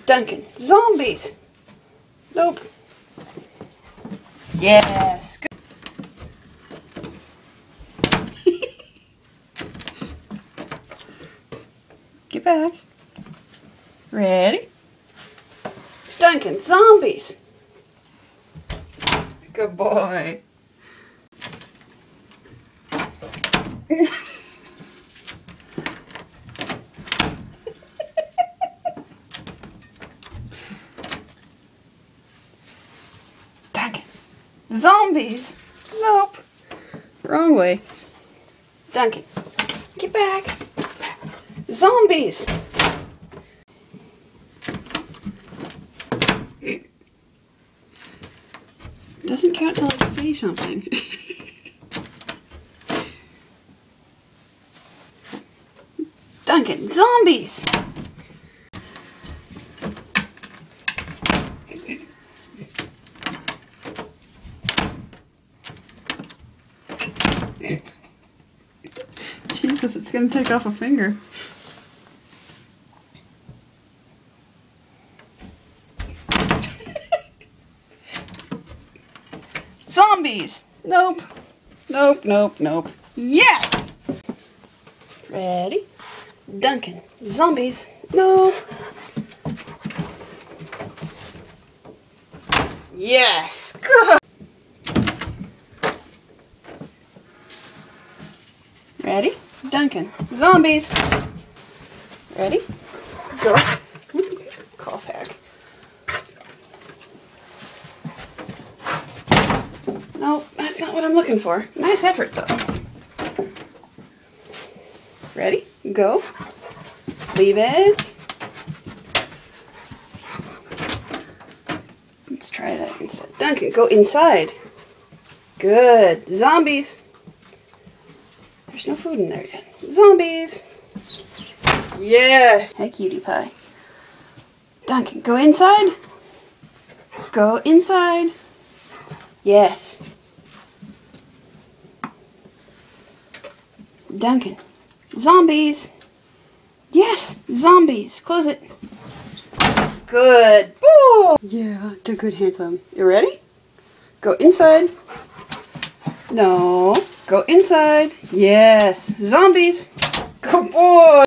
Duncan, zombies. Nope. Yes. Good. Get back. Ready? Duncan, zombies. Good boy. Duncan, zombies. Nope. Wrong way. Duncan, get back. Zombies. Doesn't count till I say something. Duncan, zombies! Jesus, it's gonna take off a finger. Zombies! Nope. Nope, nope, nope. Yes! Ready? Duncan. Zombies. No. Yes! Good! Ready? Duncan. Zombies. Ready? Go. Cough hack. No, that's not what I'm looking for. Nice effort, though. Ready? Go. Leave it. Let's try that instead. Duncan, go inside. Good. Zombies. There's no food in there yet. Zombies. Yes. Hey, cutie pie. Duncan, go inside. Go inside. Yes. Duncan. Zombies. Yes, zombies. Close it. Good. Boy. Yeah, do good, handsome. You ready? Go inside. No. Go inside. Yes. Zombies. Good boy.